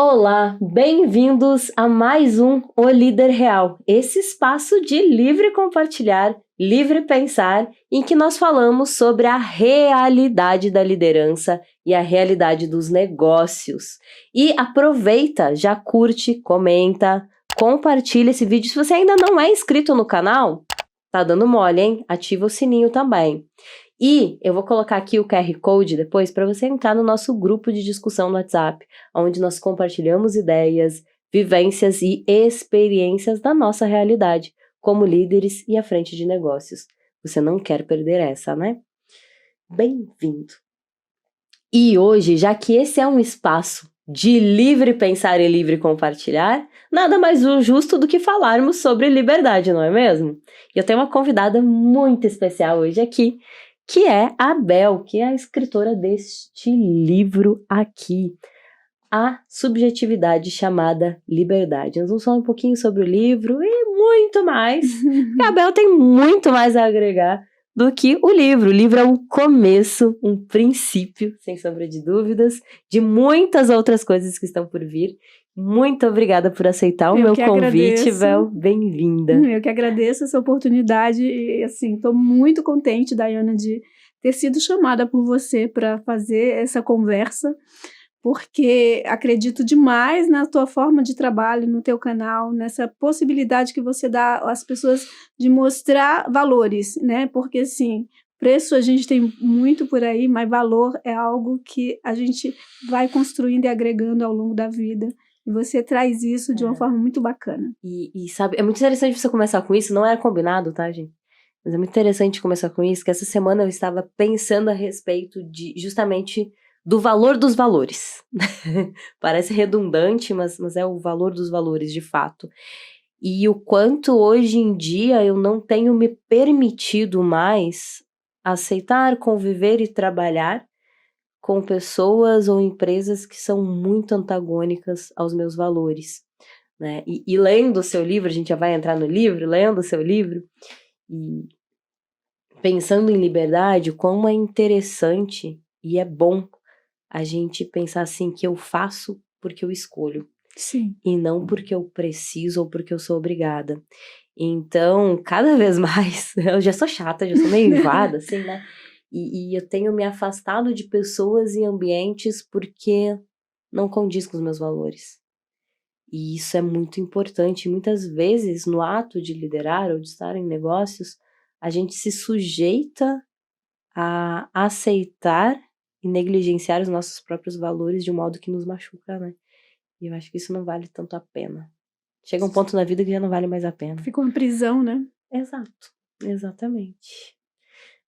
Olá, bem-vindos a mais um O Líder Real, esse espaço de livre compartilhar, livre pensar, em que nós falamos sobre a realidade da liderança e a realidade dos negócios. E aproveita, já curte, comenta, compartilha esse vídeo. Se você ainda não é inscrito no canal, tá dando mole, hein? Ativa o sininho também. E eu vou colocar aqui o QR Code depois para você entrar no nosso grupo de discussão no WhatsApp, onde nós compartilhamos ideias, vivências e experiências da nossa realidade, como líderes e à frente de negócios. Você não quer perder essa, né? Bem-vindo! E hoje, já que esse é um espaço de livre pensar e livre compartilhar, nada mais justo do que falarmos sobre liberdade, não é mesmo? E eu tenho uma convidada muito especial hoje aqui, que é a Bel, que é a escritora deste livro aqui, A Subjetividade Chamada Liberdade. Nós vamos falar um pouquinho sobre o livro e muito mais, porque a Bel tem muito mais a agregar do que o livro. O livro é um começo, um princípio, sem sombra de dúvidas, de muitas outras coisas que estão por vir. Muito obrigada por aceitar o meu convite, Bel. Bem-vinda. Eu que agradeço essa oportunidade e, assim, estou muito contente, Daiana, de ter sido chamada por você para fazer essa conversa, porque acredito demais na tua forma de trabalho, no teu canal, nessa possibilidade que você dá às pessoas de mostrar valores, né? Porque, assim, preço a gente tem muito por aí, mas valor é algo que a gente vai construindo e agregando ao longo da vida. E você traz isso de uma forma muito bacana. E sabe, é muito interessante você começar com isso, não era combinado, tá, gente? Mas é muito interessante começar com isso, que essa semana eu estava pensando a respeito de, justamente, do valor dos valores. Parece redundante, mas é o valor dos valores, de fato. E o quanto hoje em dia eu não tenho me permitido mais aceitar, conviver e trabalhar com pessoas ou empresas que são muito antagônicas aos meus valores, né? E lendo o seu livro, a gente já vai entrar no livro, lendo o seu livro, e pensando em liberdade, como é interessante e é bom a gente pensar assim, que eu faço porque eu escolho. Sim. E não porque eu preciso ou porque eu sou obrigada. Então, cada vez mais, eu já sou chata, já sou meio enjoada, assim, né? E eu tenho me afastado de pessoas e ambientes porque não condiz com os meus valores. E isso é muito importante. Muitas vezes, no ato de liderar ou de estar em negócios, a gente se sujeita a aceitar e negligenciar os nossos próprios valores de um modo que nos machuca, né? E eu acho que isso não vale tanto a pena. Chega um ponto na vida que já não vale mais a pena. Fica uma prisão, né? Exato, exatamente.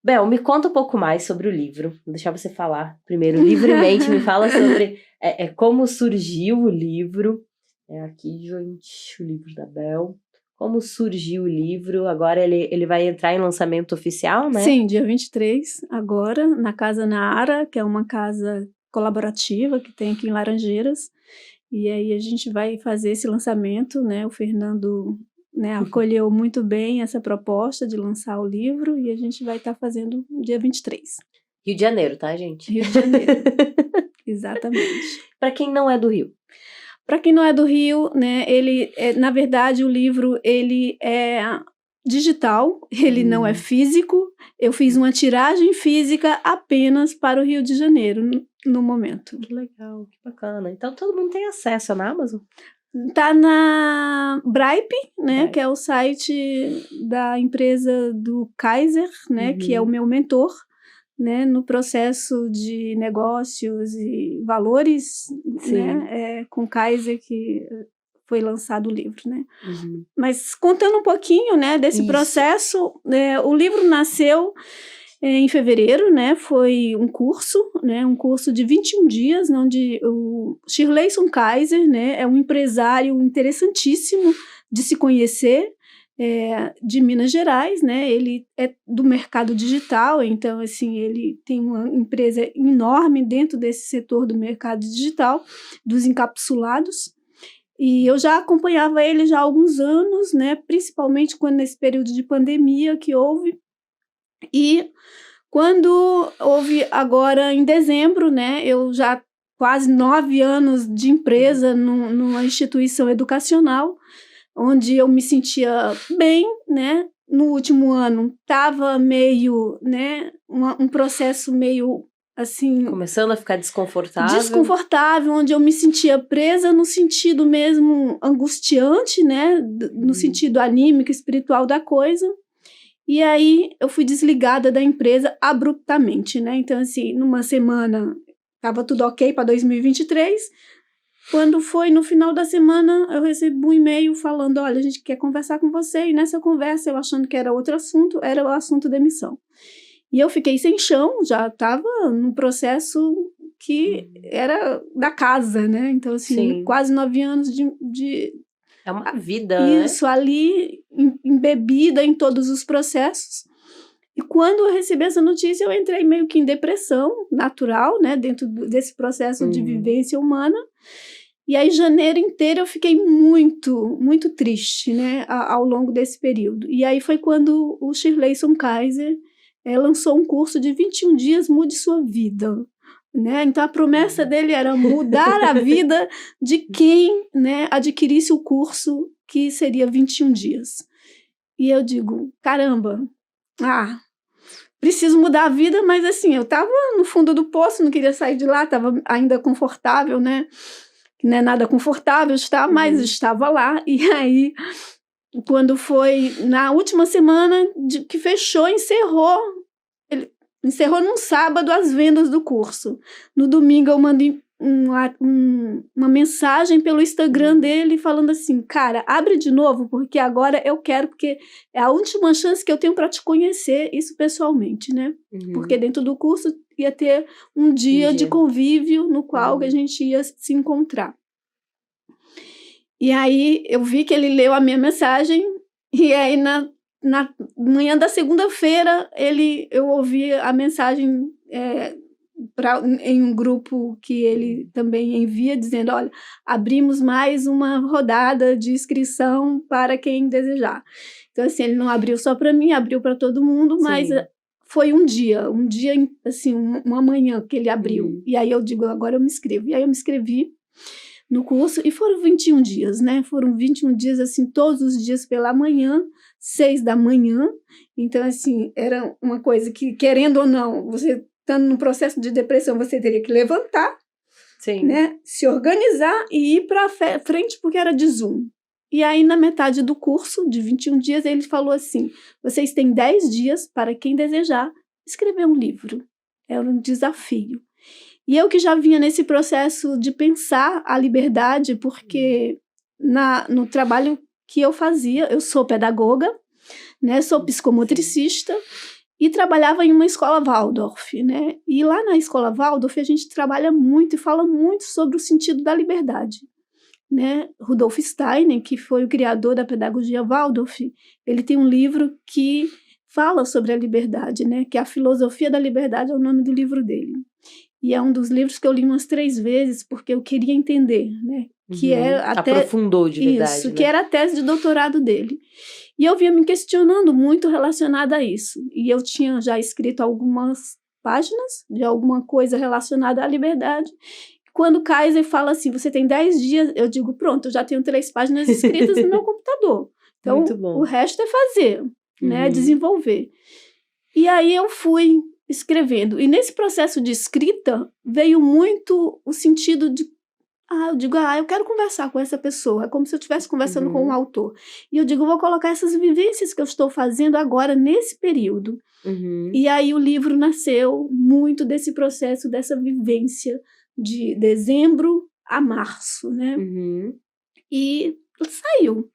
Bel, me conta um pouco mais sobre o livro. Vou deixar você falar primeiro livremente. Me fala sobre como surgiu o livro. Aqui, gente, o livro da Bel. Como surgiu o livro? Agora ele vai entrar em lançamento oficial, né? Sim, dia 23, agora, na Casa Naara, que é uma casa colaborativa que tem aqui em Laranjeiras. E aí a gente vai fazer esse lançamento, né? O Fernando, né, acolheu muito bem essa proposta de lançar o livro e a gente vai estar fazendo no dia 23. Rio de Janeiro, tá, gente? Rio de Janeiro, exatamente. Para quem não é do Rio. Para quem não é do Rio, né, na verdade, o livro ele é digital, ele não é físico. Eu fiz uma tiragem física apenas para o Rio de Janeiro, no momento. Que legal, que bacana. Então todo mundo tem acesso na Amazon? Tá na Bripe, né, que é o site da empresa do Kaiser, né, que é o meu mentor, né, no processo de negócios e valores, né, com Kaiser que foi lançado o livro, né. Mas contando um pouquinho, né, desse processo, o livro nasceu em fevereiro, né, foi um curso de 21 dias, onde o Shirleyson Kaiser, né, é um empresário interessantíssimo de se conhecer, de Minas Gerais, né, ele é do mercado digital, então, assim, ele tem uma empresa enorme dentro desse setor do mercado digital, dos encapsulados, e eu já acompanhava ele já há alguns anos, né, principalmente quando nesse período de pandemia que houve. E quando houve agora em dezembro, né, eu já quase 9 anos de empresa numa instituição educacional, onde eu me sentia bem, né? No último ano estava meio, né, um processo meio assim... Começando a ficar desconfortável. Desconfortável, onde eu me sentia presa no sentido mesmo angustiante, né? No sentido anímico, espiritual da coisa. E aí eu fui desligada da empresa abruptamente, né? Então, assim, numa semana estava tudo ok para 2023. Quando foi no final da semana, eu recebi um e-mail falando, olha, a gente quer conversar com você. E nessa conversa, eu achando que era outro assunto, era o assunto demissão. E eu fiquei sem chão, já estava num processo que era da casa, né? Então, assim, Sim. quase 9 anos de É uma vida, isso, né? Ali, embebida em todos os processos. E quando eu recebi essa notícia, eu entrei meio que em depressão natural, né? Dentro desse processo de vivência humana. E aí, janeiro inteiro, eu fiquei muito, muito triste, né? Ao longo desse período. E aí foi quando o Shirleyson Kaiser lançou um curso de 21 dias, mude sua vida. Né? Então, a promessa dele era mudar a vida de quem, né, adquirisse o curso, que seria 21 dias. E eu digo, caramba, preciso mudar a vida, mas assim, eu estava no fundo do poço, não queria sair de lá, estava ainda confortável, né? Não é nada confortável estar, mas estava lá. E aí, quando foi na última semana que fechou, encerrou num sábado as vendas do curso. No domingo eu mandei uma mensagem pelo Instagram dele falando assim, cara, abre de novo, porque agora eu quero, porque é a última chance que eu tenho para te conhecer, isso pessoalmente, né? Porque dentro do curso ia ter um dia de convívio no qual a gente ia se encontrar. E aí eu vi que ele leu a minha mensagem, e aí na manhã da segunda-feira eu ouvi a mensagem em um grupo que ele também envia, dizendo, olha, abrimos mais uma rodada de inscrição para quem desejar. Então, assim, ele não abriu só para mim, abriu para todo mundo, mas foi um dia, assim, uma manhã que ele abriu. E aí eu digo, agora eu me inscrevo. E aí eu me inscrevi no curso, e foram 21 dias, né? Foram 21 dias, assim, todos os dias pela manhã, 6 da manhã. Então, assim, era uma coisa que, querendo ou não, você estando num processo de depressão, você teria que levantar, né? Se organizar e ir para frente, porque era de Zoom. E aí, na metade do curso, de 21 dias, ele falou assim, vocês têm 10 dias para quem desejar escrever um livro. Era um desafio. E eu que já vinha nesse processo de pensar a liberdade, porque no trabalho que eu fazia, eu sou pedagoga, né, sou psicomotricista e trabalhava em uma escola Waldorf, né? E lá na escola Waldorf a gente trabalha muito e fala muito sobre o sentido da liberdade, né? Rudolf Steiner, que foi o criador da pedagogia Waldorf, ele tem um livro que fala sobre a liberdade, né? Que é A Filosofia da Liberdade, é o nome do livro dele. E é um dos livros que eu li umas 3 vezes, porque eu queria entender, né? Que aprofundou de verdade. Isso, né? Que era a tese de doutorado dele. E eu vinha me questionando muito relacionada a isso. E eu tinha já escrito algumas páginas de alguma coisa relacionada à liberdade. Quando Kaiser fala assim, você tem 10 dias, eu digo, pronto, eu já tenho 3 páginas escritas no meu computador. Então, o resto é fazer, né? Desenvolver. E aí eu fui escrevendo. E nesse processo de escrita, veio muito o sentido de eu digo, eu quero conversar com essa pessoa. É como se eu estivesse conversando com um autor. E eu digo, vou colocar essas vivências que eu estou fazendo agora nesse período. E aí o livro nasceu muito desse processo, dessa vivência de dezembro a março, né? E saiu.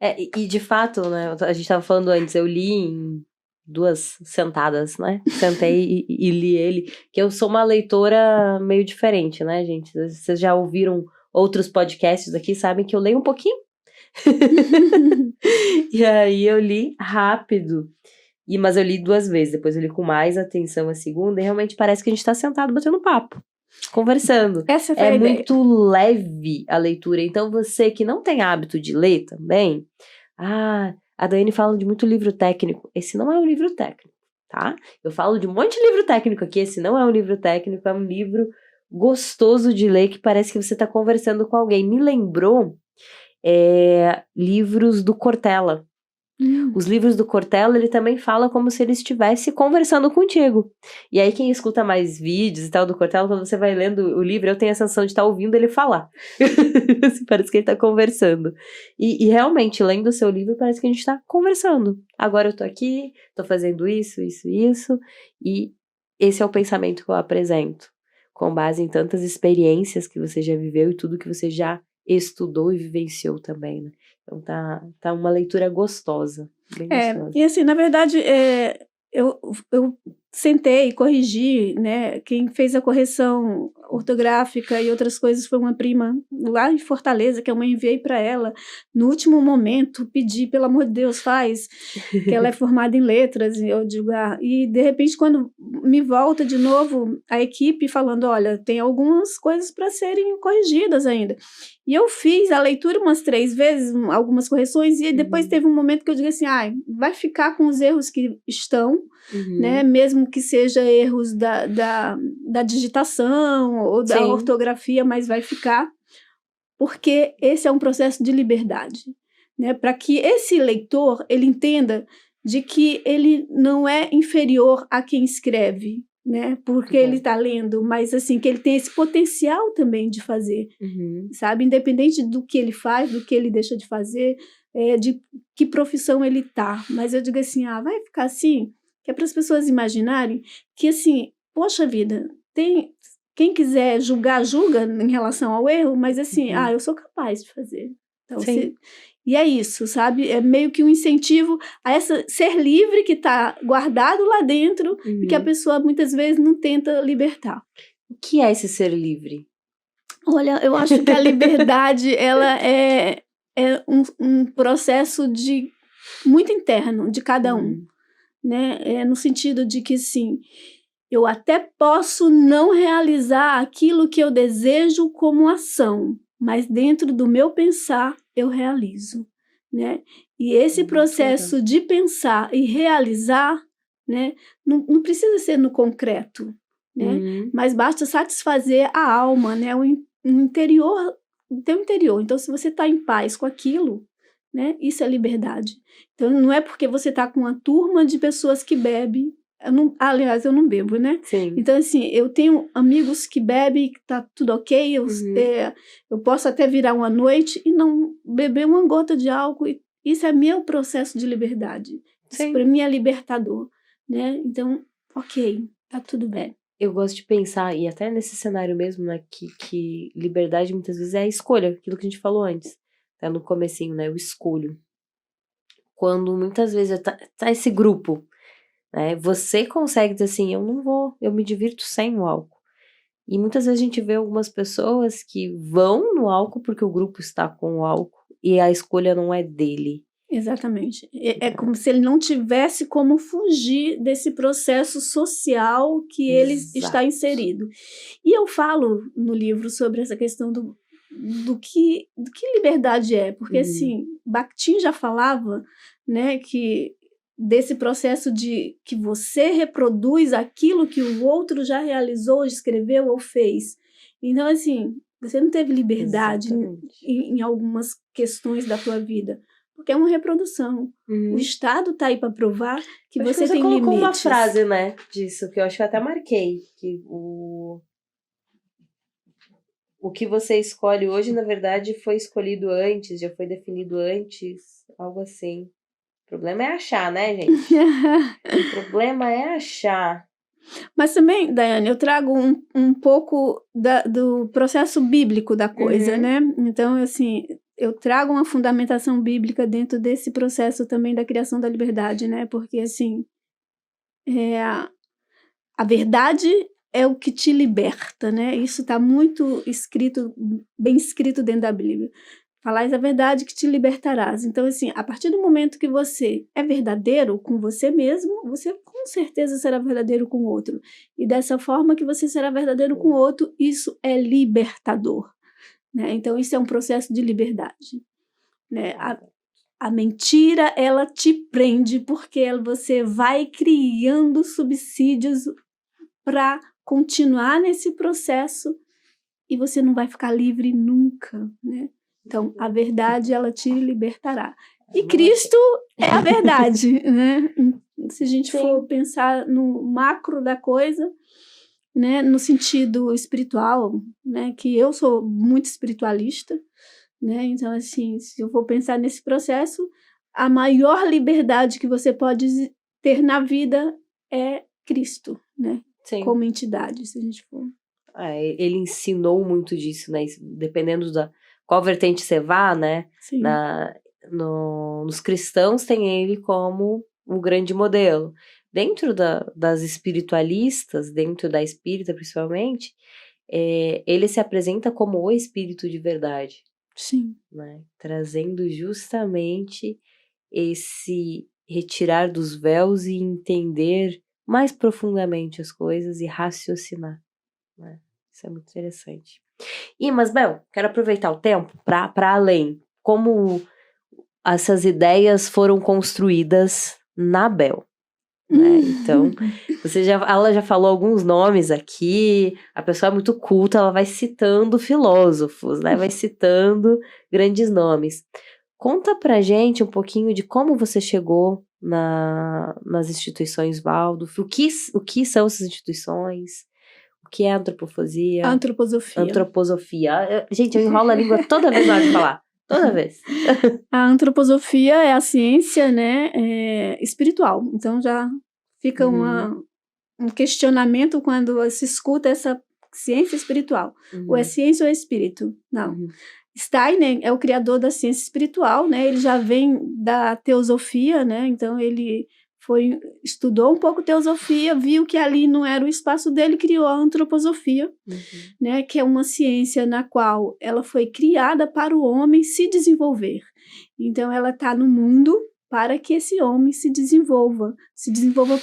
E de fato, né? A gente estava falando antes, eu li em 2 sentadas, né? Sentei e li ele, que eu sou uma leitora meio diferente, né, gente? Vocês já ouviram outros podcasts aqui, sabem que eu leio um pouquinho. E aí eu li rápido, mas eu li 2 vezes, depois eu li com mais atenção a segunda, e realmente parece que a gente tá sentado batendo papo, conversando. Essa foi a ideia. Muito leve a leitura, então você que não tem hábito de ler também, a Daiane fala de muito livro técnico. Esse não é um livro técnico, tá? Eu falo de um monte de livro técnico aqui. Esse não é um livro técnico, é um livro gostoso de ler, que parece que você está conversando com alguém. Me lembrou livros do Cortella. Os livros do Cortella, ele também fala como se ele estivesse conversando contigo. E aí, quem escuta mais vídeos e tal do Cortella, quando você vai lendo o livro, eu tenho a sensação de estar ouvindo ele falar. Parece que ele está conversando. E realmente, lendo o seu livro, parece que a gente está conversando. Agora eu tô aqui, tô fazendo isso. E esse é o pensamento que eu apresento, com base em tantas experiências que você já viveu e tudo que você já estudou e vivenciou também, né? Então tá uma leitura gostosa, bem gostosa. E assim, na verdade, eu sentei, corrigi, né? Quem fez a correção ortográfica e outras coisas foi uma prima lá em Fortaleza, que eu enviei para ela. No último momento, pedi, pelo amor de Deus, faz, que ela é formada em letras, e eu digo, e de repente, quando me volta de novo a equipe falando, olha, tem algumas coisas para serem corrigidas ainda. E eu fiz a leitura umas 3 vezes, algumas correções, e depois teve um momento que eu digo assim, vai ficar com os erros que estão, né? Mesmo que seja erros da digitação ou da ortografia, mas vai ficar, porque esse é um processo de liberdade, né? Para que esse leitor, ele entenda de que ele não é inferior a quem escreve, né? Porque ele está lendo, mas assim, que ele tem esse potencial também de fazer, sabe? Independente do que ele faz, do que ele deixa de fazer, de que profissão ele tá. Mas eu digo assim, vai ficar assim, que é para as pessoas imaginarem que assim, poxa vida, quem quiser julga em relação ao erro, mas assim, eu sou capaz de fazer. Então, e é isso, sabe? É meio que um incentivo a ser livre que está guardado lá dentro e que a pessoa muitas vezes não tenta libertar. O que é esse ser livre? Olha, eu acho que a liberdade ela é um processo muito interno de cada um, né? No sentido de que, sim, eu até posso não realizar aquilo que eu desejo como ação, mas dentro do meu pensar eu realizo, né? E esse processo de pensar e realizar, né, não precisa ser no concreto, né? Mas basta satisfazer a alma, né? O interior, o teu interior. Então, se você está em paz com aquilo, né, isso é liberdade. Então, não é porque você está com uma turma de pessoas que bebem. Aliás, eu não bebo, né? Sim. Então, assim, eu tenho amigos que bebem, que tá tudo ok, eu posso até virar uma noite e não beber uma gota de álcool. Isso é meu processo de liberdade. Isso para mim é libertador, né? Então, ok, tá tudo bem. Eu gosto de pensar, e até nesse cenário mesmo, né, que liberdade muitas vezes é a escolha, aquilo que a gente falou antes, tá no comecinho, né, eu escolho. Quando muitas vezes tá esse grupo, né, você consegue dizer assim, eu não vou, eu me divirto sem o álcool. E muitas vezes a gente vê algumas pessoas que vão no álcool porque o grupo está com o álcool e a escolha não é dele. Exatamente. É como se ele não tivesse como fugir desse processo social que ele está inserido. E eu falo no livro sobre essa questão do que liberdade é, porque assim, Bakhtin já falava, né, que desse processo de que você reproduz aquilo que o outro já realizou, escreveu ou fez. Então, assim, você não teve liberdade em algumas questões da tua vida, porque é uma reprodução. O Estado está aí para provar que você tem limites. Você colocou uma frase, né, disso, que eu acho que eu até marquei, que o que você escolhe hoje, na verdade, foi escolhido antes, já foi definido antes, algo assim. O problema é achar, né, gente? O problema é achar. Mas também, Daiane, eu trago um pouco do processo bíblico da coisa, né? Então, assim, eu trago uma fundamentação bíblica dentro desse processo também da criação da liberdade, né? Porque, assim, a verdade é o que te liberta, né? Isso está muito escrito, bem escrito dentro da Bíblia. Falais a verdade que te libertarás. Então, assim, a partir do momento que você é verdadeiro com você mesmo, você com certeza será verdadeiro com o outro. E dessa forma que você será verdadeiro com o outro, isso é libertador, né? Então, isso é um processo de liberdade, né? A mentira, ela te prende porque você vai criando subsídios para continuar nesse processo e você não vai ficar livre nunca, né? Então, a verdade, ela te libertará. E Cristo é a verdade, né? Se a gente for pensar no macro da coisa, né, no sentido espiritual, né, que eu sou muito espiritualista, né? Então, assim, se eu for pensar nesse processo, a maior liberdade que você pode ter na vida é Cristo, né? Sim. Como entidade, se a gente for. Ele ensinou muito disso, né? Dependendo da qual vertente você vá, né? Sim. Nos cristãos tem ele como um grande modelo. Dentro das espiritualistas, dentro da espírita principalmente, ele se apresenta como o espírito de verdade. Sim. Né? Trazendo justamente esse retirar dos véus e entender mais profundamente as coisas e raciocinar. Né? Isso é muito interessante. Mas, Bel, quero aproveitar o tempo para além. Como essas ideias foram construídas na Bel. Né? Então, ela já falou alguns nomes aqui, a pessoa é muito culta, ela vai citando filósofos, né? Vai citando grandes nomes. Conta pra gente um pouquinho de como você chegou nas instituições Waldorf, o que são essas instituições, o que é antropofagia? Antroposofia. Gente, eu enrolo a língua toda vez na hora de falar. Toda vez. A antroposofia é a ciência, né, espiritual. Então já fica um questionamento quando se escuta essa ciência espiritual. Ou é ciência ou é espírito? Não. Steiner é o criador da ciência espiritual, né? Ele já vem da teosofia, né? Então ele estudou um pouco teosofia, viu que ali não era o espaço dele, criou a antroposofia, né? Que é uma ciência na qual ela foi criada para o homem se desenvolver. Então ela está no mundo para que esse homem se desenvolva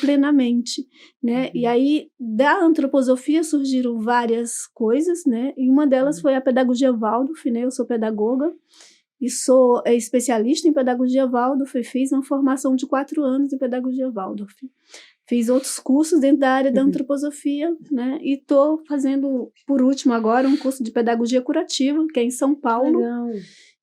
plenamente, né? E aí, da antroposofia surgiram várias coisas, né? E uma delas foi a pedagogia Waldorf, né? Eu sou pedagoga e sou especialista em pedagogia Waldorf, fiz uma formação de 4 anos em pedagogia Waldorf. Fiz outros cursos dentro da área da antroposofia, né? E estou fazendo, por último agora, um curso de pedagogia curativa, que é em São Paulo,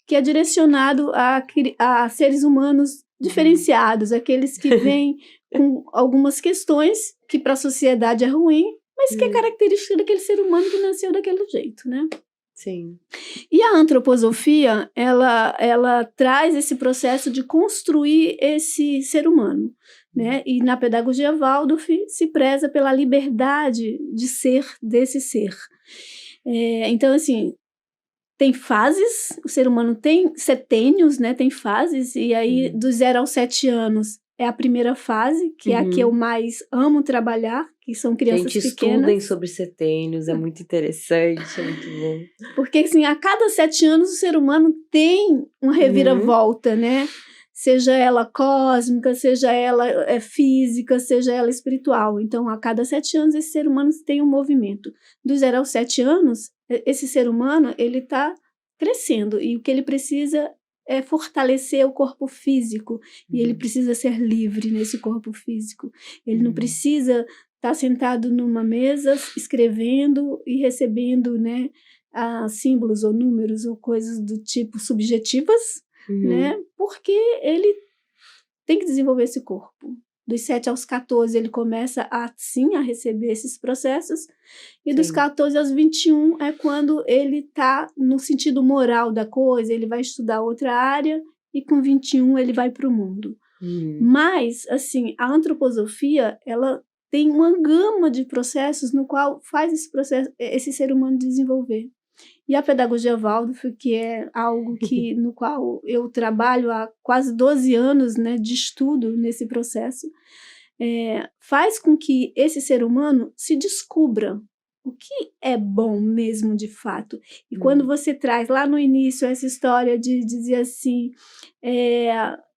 que é direcionado a seres humanos diferenciados, aqueles que vêm com algumas questões que para a sociedade é ruim, mas que é característica daquele ser humano que nasceu daquele jeito, né? Sim. E a antroposofia, ela traz esse processo de construir esse ser humano, né? E na pedagogia Waldorf se preza pela liberdade de ser desse ser. Então, assim, tem fases, o ser humano tem setênios, né? Tem fases, e aí dos 0 aos 7 anos é a primeira fase, que é a que eu mais amo trabalhar, que são crianças pequenas. Estudem sobre setênios, é muito interessante, é muito bom. Porque, assim, a cada 7 anos o ser humano tem uma reviravolta, né? Seja ela cósmica, seja ela física, seja ela espiritual. Então, a cada 7 anos esse ser humano tem um movimento. Dos 0 aos 7 anos, esse ser humano, ele está crescendo, e o que ele precisa é fortalecer o corpo físico, e ele precisa ser livre nesse corpo físico. Ele não precisa estar sentado numa mesa escrevendo e recebendo, né, símbolos ou números ou coisas do tipo subjetivas, né, porque ele tem que desenvolver esse corpo. Dos 7 aos 14 ele começa a receber esses processos, e dos 14 aos 21 é quando ele está no sentido moral da coisa, ele vai estudar outra área, e com 21 ele vai para o mundo. Mas, assim, a antroposofia, ela tem uma gama de processos no qual faz esse ser humano desenvolver. E a pedagogia Waldorf, que é algo no qual eu trabalho há quase 12 anos, né, de estudo nesse processo, faz com que esse ser humano se descubra o que é bom mesmo de fato. E quando você traz lá no início essa história de dizer assim,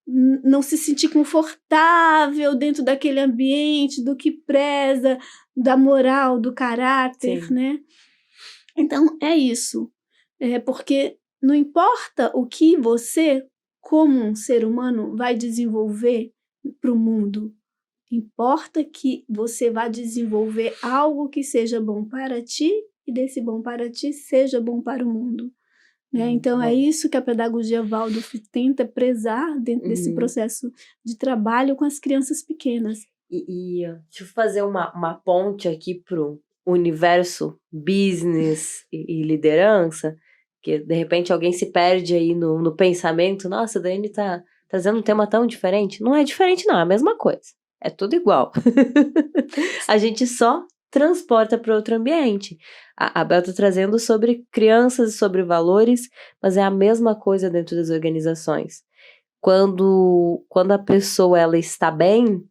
não se sentir confortável dentro daquele ambiente, do que preza, da moral, do caráter, né? Então, é isso. Porque não importa o que você, como um ser humano, vai desenvolver para o mundo. Importa que você vá desenvolver algo que seja bom para ti e desse bom para ti seja bom para o mundo. Né? Então, é isso que a pedagogia Waldorf tenta prezar dentro desse processo de trabalho com as crianças pequenas. Deixa eu fazer uma ponte aqui para o universo business e liderança, que de repente alguém se perde aí no pensamento. Nossa, a Daiane tá trazendo um tema tão diferente. Não é diferente, não, é a mesma coisa. É tudo igual. A gente só transporta para outro ambiente. A Bel tá trazendo sobre crianças e sobre valores, mas é a mesma coisa dentro das organizações. Quando a pessoa ela está bem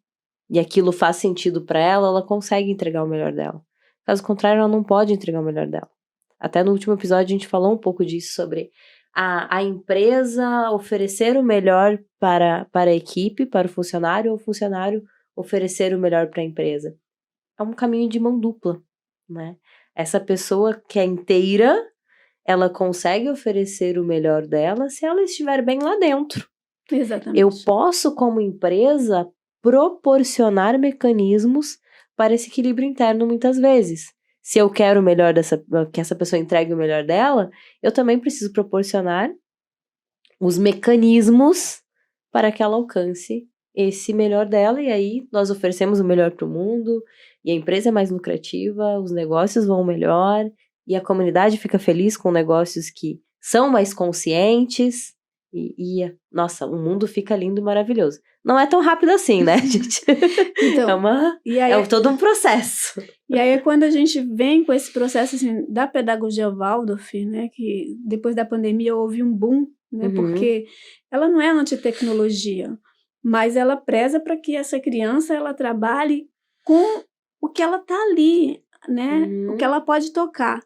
e aquilo faz sentido para ela consegue entregar o melhor dela. Caso contrário, ela não pode entregar o melhor dela. Até no último episódio a gente falou um pouco disso, sobre a empresa oferecer o melhor para a equipe, para o funcionário, ou o funcionário oferecer o melhor para a empresa. É um caminho de mão dupla, né? Essa pessoa que é inteira, ela consegue oferecer o melhor dela se ela estiver bem lá dentro. Exatamente. Eu posso, como empresa, proporcionar mecanismos para esse equilíbrio interno muitas vezes. Se eu quero o melhor que essa pessoa entregue o melhor dela, eu também preciso proporcionar os mecanismos para que ela alcance esse melhor dela, e aí nós oferecemos o melhor para o mundo, e a empresa é mais lucrativa, os negócios vão melhor, e a comunidade fica feliz com negócios que são mais conscientes, nossa, o mundo fica lindo e maravilhoso. Não é tão rápido assim, né, gente? Então, é todo um processo. E aí é quando a gente vem com esse processo assim, da pedagogia Waldorf, né, que depois da pandemia houve um boom, né, porque ela não é antitecnologia, mas ela preza para que essa criança ela trabalhe com o que ela está ali, né? O que ela pode tocar.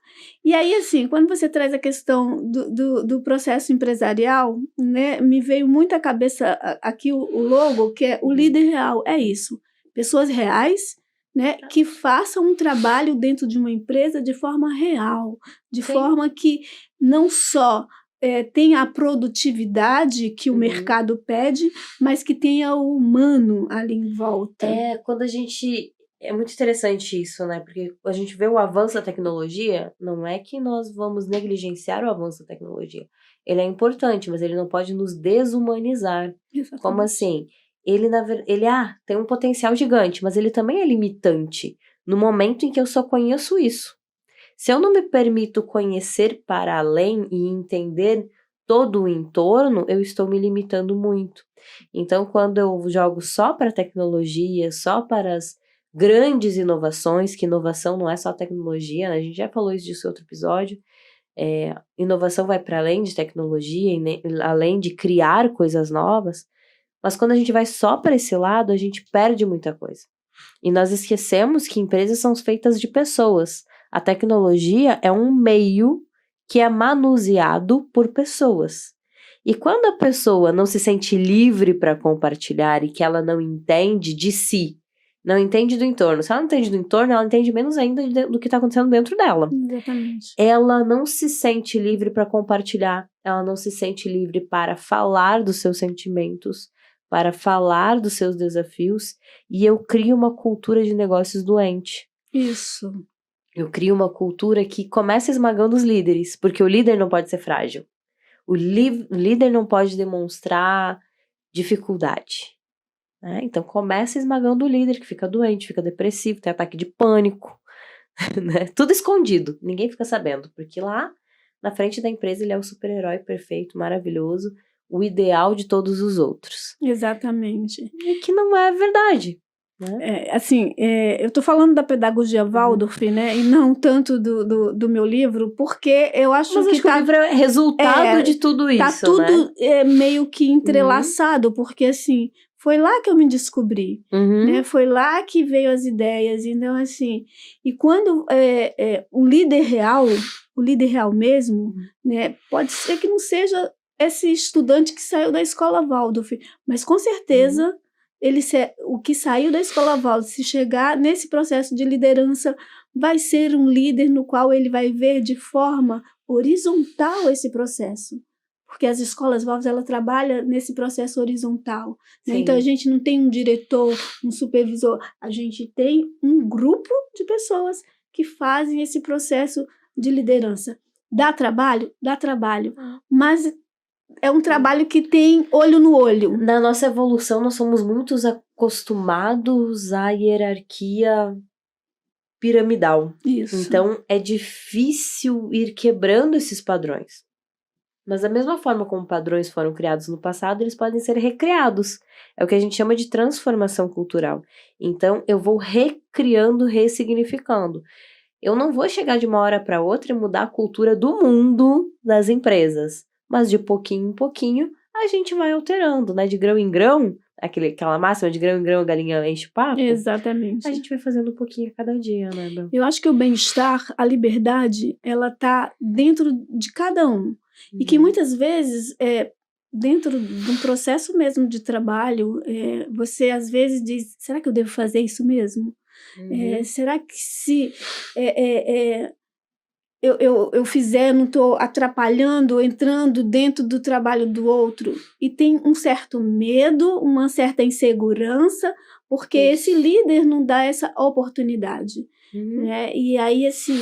E aí, assim, quando você traz a questão do processo empresarial, né, me veio muito à cabeça aqui o logo, que é o líder real. É isso. Pessoas reais, né, que façam um trabalho dentro de uma empresa de forma real, de forma que não só tenha a produtividade que o mercado pede, mas que tenha o humano ali em volta. Quando a gente... É muito interessante isso, né? Porque a gente vê o avanço da tecnologia, não é que nós vamos negligenciar o avanço da tecnologia. Ele é importante, mas ele não pode nos desumanizar. Exatamente. Como assim? Ele tem um potencial gigante, mas ele também é limitante no momento em que eu só conheço isso. Se eu não me permito conhecer para além e entender todo o entorno, eu estou me limitando muito. Então, quando eu jogo só para a tecnologia, só para as grandes inovações, que inovação não é só tecnologia, né? A gente já falou isso disso em outro episódio, inovação vai para além de tecnologia, além de criar coisas novas, mas quando a gente vai só para esse lado, a gente perde muita coisa. E nós esquecemos que empresas são feitas de pessoas. A tecnologia é um meio que é manuseado por pessoas. E quando a pessoa não se sente livre para compartilhar e que ela não entende de si, não entende do entorno. Se ela não entende do entorno, ela entende menos ainda do que está acontecendo dentro dela. Exatamente. Ela não se sente livre para compartilhar, ela não se sente livre para falar dos seus sentimentos, para falar dos seus desafios, e eu crio uma cultura de negócios doente. Isso. Eu crio uma cultura que começa esmagando os líderes, porque o líder não pode ser frágil. O líder não pode demonstrar dificuldade. Então começa esmagando o líder, que fica doente, fica depressivo, tem ataque de pânico, né? Tudo escondido, ninguém fica sabendo, porque lá na frente da empresa ele é o super-herói perfeito, maravilhoso, o ideal de todos os outros. Exatamente. E que não é verdade, né? Eu tô falando da pedagogia Waldorf, né, e não tanto do meu livro, porque eu acho que o livro é resultado de tudo isso, tá tudo, né? Meio que entrelaçado, porque assim, foi lá que eu me descobri, né? Foi lá que veio as ideias. Então, assim, e quando o líder real mesmo, né? Pode ser que não seja esse estudante que saiu da escola Waldorf, mas com certeza o que saiu da escola Waldorf, se chegar nesse processo de liderança, vai ser um líder no qual ele vai ver de forma horizontal esse processo. Porque as escolas Waldorf, ela trabalha nesse processo horizontal, né? Então a gente não tem um diretor, um supervisor, a gente tem um grupo de pessoas que fazem esse processo de liderança. Dá trabalho? Dá trabalho. Mas é um trabalho que tem olho no olho. Na nossa evolução, nós somos muito acostumados à hierarquia piramidal. Isso. Então, é difícil ir quebrando esses padrões. Mas da mesma forma como padrões foram criados no passado, eles podem ser recriados. É o que a gente chama de transformação cultural. Então, eu vou recriando, ressignificando. Eu não vou chegar de uma hora para outra e mudar a cultura do mundo das empresas. Mas de pouquinho em pouquinho, a gente vai alterando, né? De grão em grão, aquela máxima de grão em grão, a galinha enche o papo. Exatamente. A gente vai fazendo um pouquinho a cada dia, né, Bel? Eu acho que o bem-estar, a liberdade, ela tá dentro de cada um. E que muitas vezes, dentro de um processo mesmo de trabalho, você às vezes diz, será que eu devo fazer isso mesmo? Será que se eu fizer, não estou atrapalhando, entrando dentro do trabalho do outro? E tem um certo medo, uma certa insegurança, porque esse líder não dá essa oportunidade. Né? E aí, assim...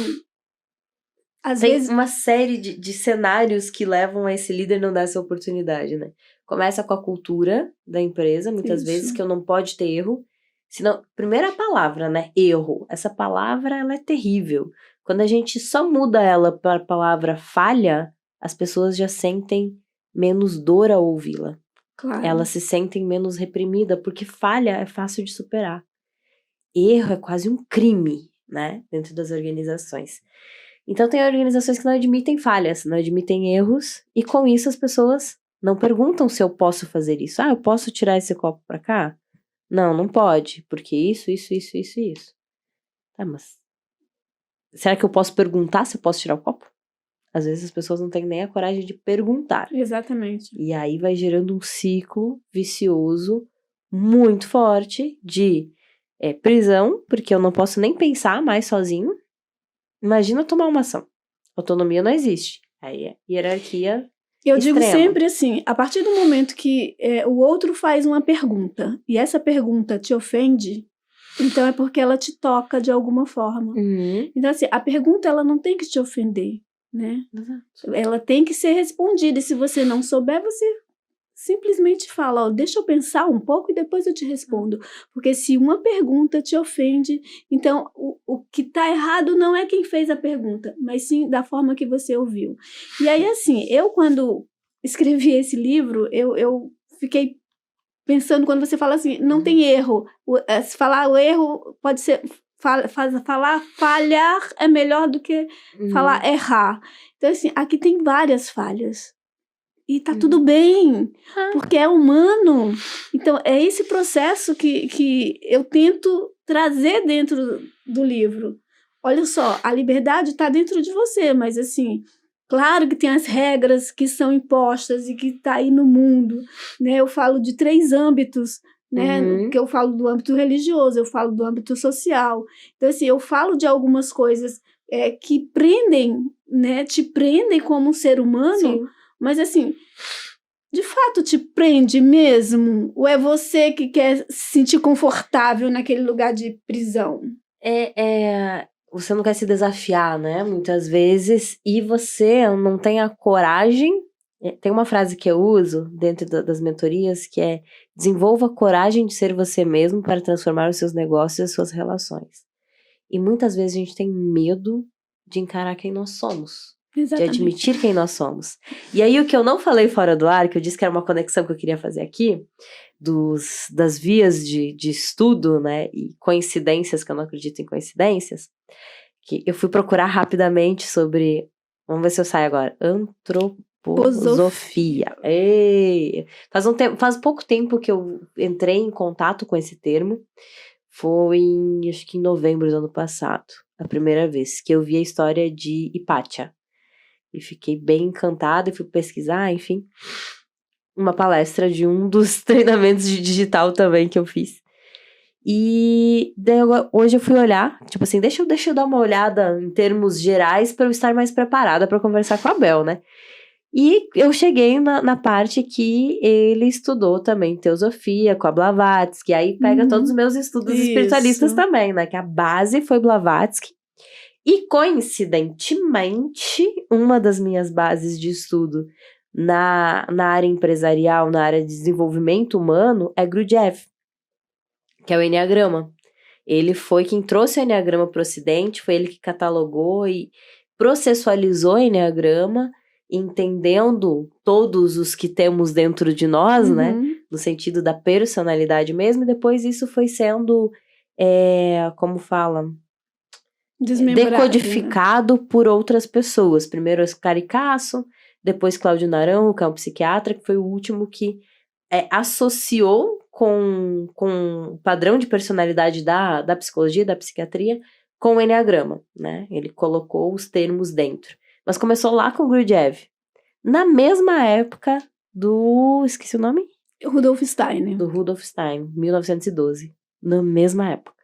Tem uma série de cenários que levam a esse líder não dar essa oportunidade, né? Começa com a cultura da empresa, muitas vezes, que eu não pode ter erro. Senão, primeira palavra, né? Erro. Essa palavra, ela é terrível. Quando a gente só muda ela para a palavra falha, as pessoas já sentem menos dor ao ouvi-la. Claro. Elas se sentem menos reprimidas, porque falha é fácil de superar. Erro é quase um crime, né? Dentro das organizações. Então, tem organizações que não admitem falhas, não admitem erros, e com isso as pessoas não perguntam se eu posso fazer isso. Eu posso tirar esse copo pra cá? Não, não pode, porque isso. Tá, mas será que eu posso perguntar se eu posso tirar o copo? Às vezes as pessoas não têm nem a coragem de perguntar. Exatamente. E aí vai gerando um ciclo vicioso muito forte de prisão, porque eu não posso nem pensar mais sozinho. Imagina tomar uma ação. Autonomia não existe. Aí é hierarquia Eu extrema. digo sempre assim, a partir do momento que o outro faz uma pergunta e essa pergunta te ofende, então é porque ela te toca de alguma forma. Então assim, a pergunta ela não tem que te ofender, né? Exato. Ela tem que ser respondida e se você não souber, você simplesmente fala, deixa eu pensar um pouco e depois eu te respondo. Porque se uma pergunta te ofende, então o que está errado não é quem fez a pergunta, mas sim da forma que você ouviu. E aí, assim, eu quando escrevi esse livro, eu fiquei pensando, quando você fala assim, não tem erro. Se falar o erro pode ser... falar falhar é melhor do que falar errar. Então, assim, aqui tem várias falhas. E tá tudo bem, porque é humano. Então, é esse processo que eu tento trazer dentro do livro. Olha só, a liberdade está dentro de você, mas assim, claro que tem as regras que são impostas e que está aí no mundo. Né? Eu falo de 3 âmbitos, né? Que eu falo do âmbito religioso, eu falo do âmbito social. Então, assim, eu falo de algumas coisas que prendem, né? Te prendem como um ser humano. Sim. Mas assim, de fato te prende mesmo? Ou é você que quer se sentir confortável naquele lugar de prisão? Você não quer se desafiar, né? Muitas vezes. E você não tem a coragem. Tem uma frase que eu uso dentro das mentorias que é: desenvolva a coragem de ser você mesmo para transformar os seus negócios e as suas relações. E muitas vezes a gente tem medo de encarar quem nós somos. Exatamente. De admitir quem nós somos. E aí o que eu não falei fora do ar, que eu disse que era uma conexão que eu queria fazer aqui, das vias de estudo, né, e coincidências, que eu não acredito em coincidências, que eu fui procurar rapidamente sobre, vamos ver se eu saio agora, antroposofia. Faz pouco tempo que eu entrei em contato com esse termo, foi acho que em novembro do ano passado, a primeira vez que eu vi a história de Hipátia. E fiquei bem encantada e fui pesquisar, enfim. Uma palestra de um dos treinamentos de digital também que eu fiz. E daí hoje eu fui olhar, tipo assim, deixa eu dar uma olhada em termos gerais para eu estar mais preparada para conversar com a Bel, né? E eu cheguei na parte que ele estudou também teosofia com a Blavatsky, aí pega todos os meus estudos espiritualistas também, né? Que a base foi Blavatsky. E coincidentemente, uma das minhas bases de estudo na área empresarial, na área de desenvolvimento humano, é Gurdjieff, que é o Enneagrama. Ele foi quem trouxe o Enneagrama para o Ocidente, foi ele que catalogou e processualizou o Enneagrama, entendendo todos os que temos dentro de nós, né? No sentido da personalidade mesmo, e depois isso foi sendo, como fala? Decodificado, né? Por outras pessoas. Primeiro Oscar Icasso, depois Cláudio Naranjo, que é um psiquiatra, que foi o último que associou com o padrão de personalidade da psicologia, da psiquiatria, com o Enneagrama, né? Ele colocou os termos dentro. Mas começou lá com o Gurdjieff. Na mesma época esqueci o nome? Rudolf Steiner. Do Rudolf Steiner, 1912. Na mesma época.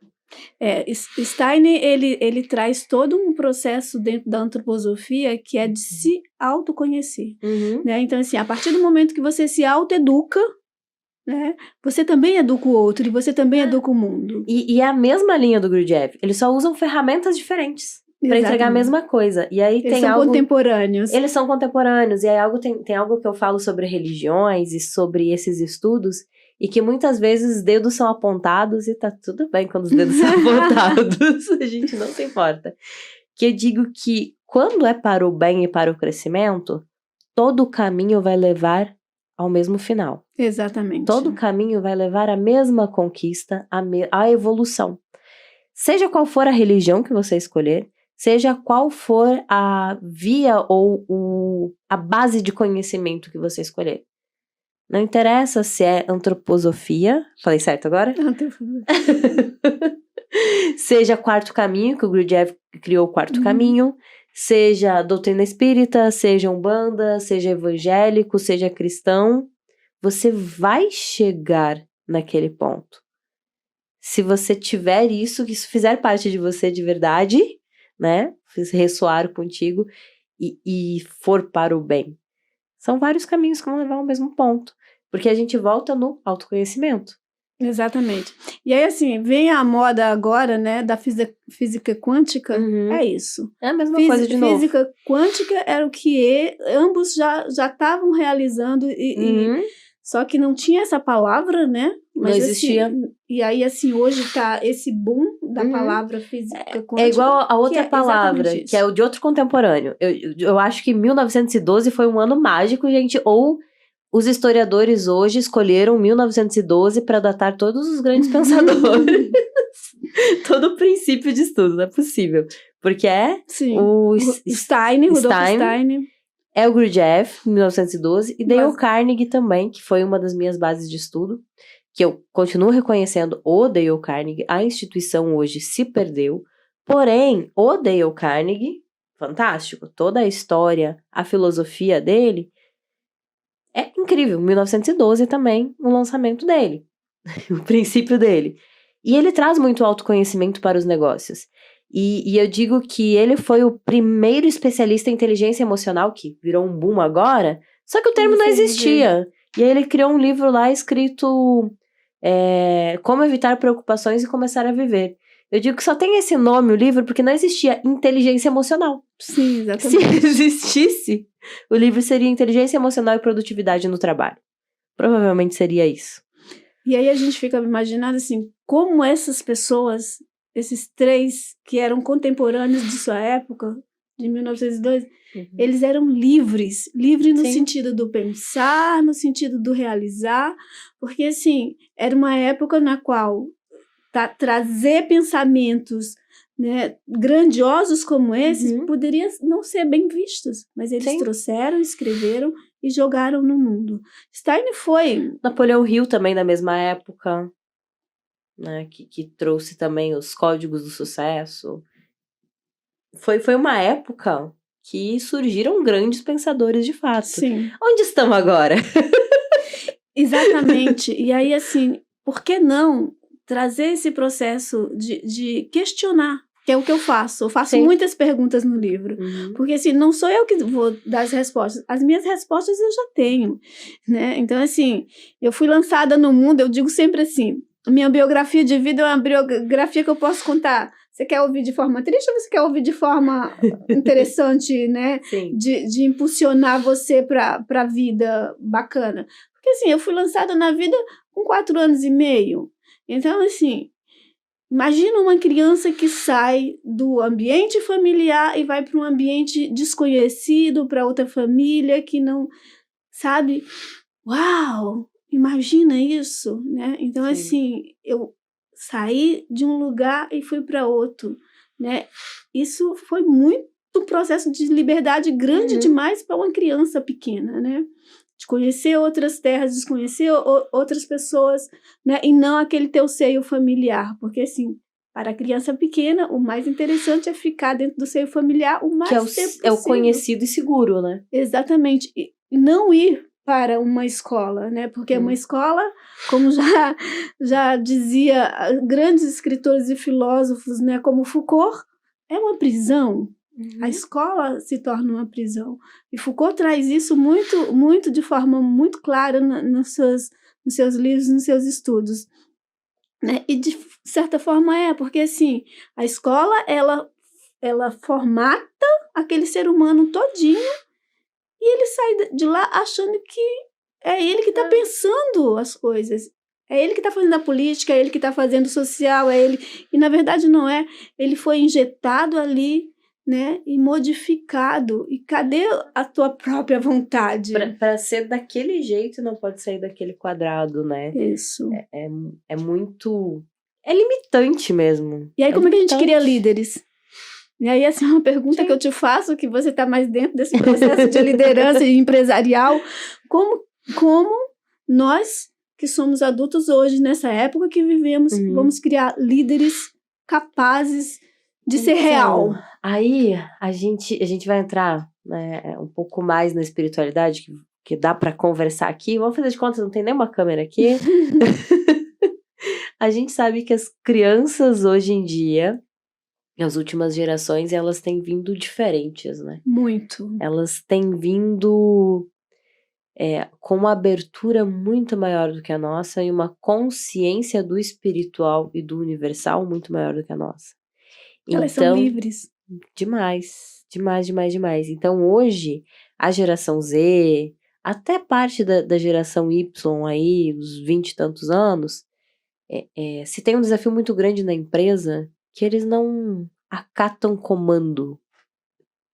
Steiner, ele traz todo um processo dentro da antroposofia que é de se autoconhecer. Né? Então, assim, a partir do momento que você se autoeduca, né, você também educa o outro e você também educa o mundo. E é a mesma linha do Gurdjieff. Eles só usam ferramentas diferentes para entregar a mesma coisa. E aí eles são contemporâneos. Eles são contemporâneos. E aí tem algo que eu falo sobre religiões e sobre esses estudos, e que muitas vezes os dedos são apontados, e tá tudo bem quando os dedos são apontados, a gente não se importa. Que eu digo que quando é para o bem e para o crescimento, todo o caminho vai levar ao mesmo final. Exatamente. Todo o caminho vai levar à mesma conquista, à evolução. Seja qual for a religião que você escolher, seja qual for a via ou a base de conhecimento que você escolher. Não interessa se é antroposofia, falei certo agora? Seja quarto caminho, que o Gurdjieff criou o quarto caminho, seja doutrina espírita, seja umbanda, seja evangélico, seja cristão, você vai chegar naquele ponto. Se você tiver isso, que isso fizer parte de você de verdade, né, ressoar contigo e for para o bem. São vários caminhos que vão levar ao mesmo ponto, porque a gente volta no autoconhecimento. Exatamente. E aí, assim, vem a moda agora, né, da física quântica, é isso. É a mesma coisa de novo. Física quântica era o que ambos já estavam realizando, só que não tinha essa palavra, né? Mas, não existia. Assim, e aí, assim, hoje tá esse boom da palavra física quântica. É igual a outra palavra, que é o de outro contemporâneo. Eu acho que 1912 foi um ano mágico, gente, ou os historiadores hoje escolheram 1912 para datar todos os grandes pensadores. Todo o princípio de estudo, não é possível. Porque Rudolf Steiner. É o Gurdjieff, 1912, e Dale Carnegie também, que foi uma das minhas bases de estudo, que eu continuo reconhecendo o Dale Carnegie. A instituição hoje se perdeu, porém, o Dale Carnegie, fantástico, toda a história, a filosofia dele, é incrível. 1912 também, o lançamento dele, o princípio dele. E ele traz muito autoconhecimento para os negócios. E eu digo que ele foi o primeiro especialista em inteligência emocional, que virou um boom agora, só que o termo não existia. E aí ele criou um livro lá escrito Como Evitar Preocupações e Começar a Viver. Eu digo que só tem esse nome, o livro, porque não existia inteligência emocional. Sim, exatamente. Se existisse, o livro seria Inteligência Emocional e Produtividade no Trabalho. Provavelmente seria isso. E aí a gente fica imaginando assim, como essas pessoas, esses três que eram contemporâneos de sua época, de 1902, eles eram livres no sentido do pensar, no sentido do realizar, porque assim, era uma época na qual trazer pensamentos, né, grandiosos como esses poderiam não ser bem vistos, mas eles trouxeram, escreveram e jogaram no mundo. Steiner foi... Napoleão Hill também na mesma época, né, que trouxe também os códigos do sucesso. Foi uma época que surgiram grandes pensadores de fato. Sim. Onde estão agora? Exatamente. E aí, assim, por que não trazer esse processo de questionar? Que é o que eu faço. Eu faço muitas perguntas no livro. Porque, assim, não sou eu que vou dar as respostas. As minhas respostas eu já tenho, né? Então, assim, eu fui lançada no mundo, eu digo sempre assim, minha biografia de vida é uma biografia que eu posso contar Você quer ouvir de forma triste ou você quer ouvir de forma interessante, né? Sim. De impulsionar você para a vida bacana. Porque, assim, eu fui lançada na vida com 4 anos e meio. Então, assim, imagina uma criança que sai do ambiente familiar e vai para um ambiente desconhecido, para outra família que não, sabe? Uau! Imagina isso, né? Então, Sim. assim, eu saí de um lugar e fui para outro, né? Isso foi muito um processo de liberdade grande demais para uma criança pequena, né? De conhecer outras terras, de conhecer outras pessoas, né? E não aquele teu seio familiar, porque assim, para a criança pequena, o mais interessante é ficar dentro do seio familiar o mais Que tempo possível. é o conhecido e seguro, né? Exatamente. E não ir para uma escola, né? Porque uma escola, como já dizia grandes escritores e filósofos, né? Como Foucault, é uma prisão. A escola se torna uma prisão. E Foucault traz isso muito, muito de forma muito clara nos seus livros, nos seus estudos. Né? E de certa forma porque assim, a escola ela formata aquele ser humano todinho e ele sai de lá achando que é ele que está pensando as coisas. É ele que está fazendo a política, é ele que está fazendo o social, é ele. E na verdade não é. Ele foi injetado ali, né? E modificado. E cadê a tua própria vontade? Para ser daquele jeito, não pode sair daquele quadrado, né? Isso. É muito... É limitante mesmo. E aí, como é que a gente cria limitante. líderes? E aí, essa é uma pergunta que eu te faço, que você está mais dentro desse processo de liderança e empresarial. Como nós, que somos adultos hoje, nessa época que vivemos, vamos criar líderes capazes de ser real? Aí, a gente vai entrar, né, um pouco mais na espiritualidade, que dá para conversar aqui. Vamos fazer de conta, não tem nenhuma câmera aqui. A gente sabe que as crianças hoje em dia, as últimas gerações, elas têm vindo diferentes, né? Muito. Elas têm vindo com uma abertura muito maior do que a nossa e uma consciência do espiritual e do universal muito maior do que a nossa. Elas são livres. Demais, demais, demais, demais. Então hoje, a geração Z, até parte da geração Y aí, os 20 e tantos anos, se tem um desafio muito grande na empresa, que eles não acatam comando.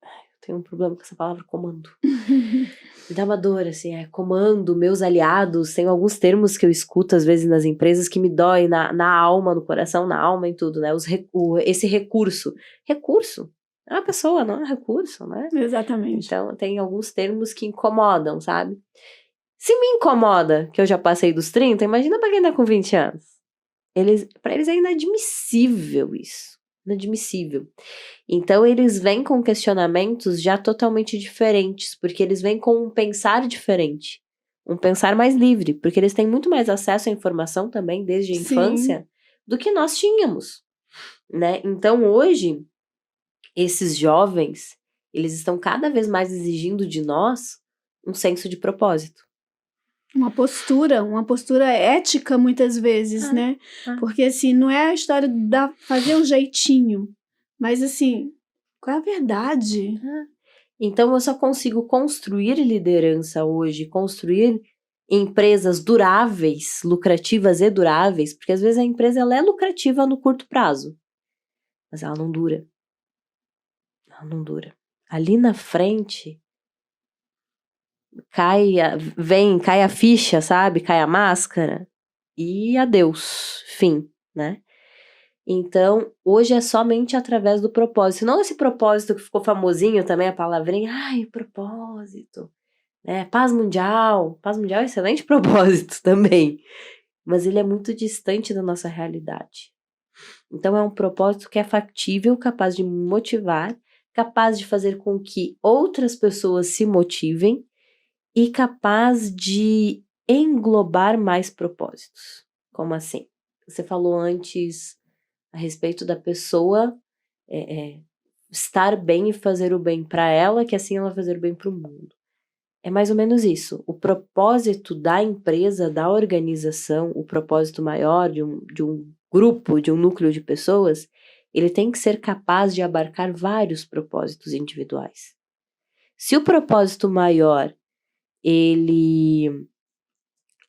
Eu tenho um problema com essa palavra, comando. Me dá uma dor, assim, comando, meus aliados. Tem alguns termos que eu escuto, às vezes, nas empresas, que me doem na alma, no coração, na alma, em tudo, né? Esse recurso. Recurso é uma pessoa, não é um recurso, né? Exatamente. Então, tem alguns termos que incomodam, sabe? Se me incomoda, que eu já passei dos 30, imagina pra quem tá com 20 anos. Pra eles é inadmissível isso. Inadmissível. Então eles vêm com questionamentos já totalmente diferentes, porque eles vêm com um pensar diferente, um pensar mais livre, porque eles têm muito mais acesso à informação também desde a infância do que nós tínhamos, né? Então hoje, esses jovens, eles estão cada vez mais exigindo de nós um senso de propósito. Uma postura ética muitas vezes, né? Porque assim, não é a história de fazer um jeitinho, mas assim, qual é a verdade? Então eu só consigo construir liderança hoje, construir empresas duráveis, lucrativas e duráveis, porque às vezes a empresa ela é lucrativa no curto prazo, mas ela não dura. Ela não dura. Ali na frente cai a ficha, sabe? Cai a máscara e adeus, fim, né? Então, hoje é somente através do propósito. Não esse propósito que ficou famosinho também, a palavrinha, propósito, né? Paz mundial é um excelente propósito também. Mas ele é muito distante da nossa realidade. Então, é um propósito que é factível, capaz de motivar, capaz de fazer com que outras pessoas se motivem e capaz de englobar mais propósitos. Como assim? Você falou antes a respeito da pessoa estar bem e fazer o bem para ela, que assim ela vai fazer o bem para o mundo. É mais ou menos isso. O propósito da empresa, da organização, o propósito maior de um grupo, de um núcleo de pessoas, ele tem que ser capaz de abarcar vários propósitos individuais. Se o propósito maior, ele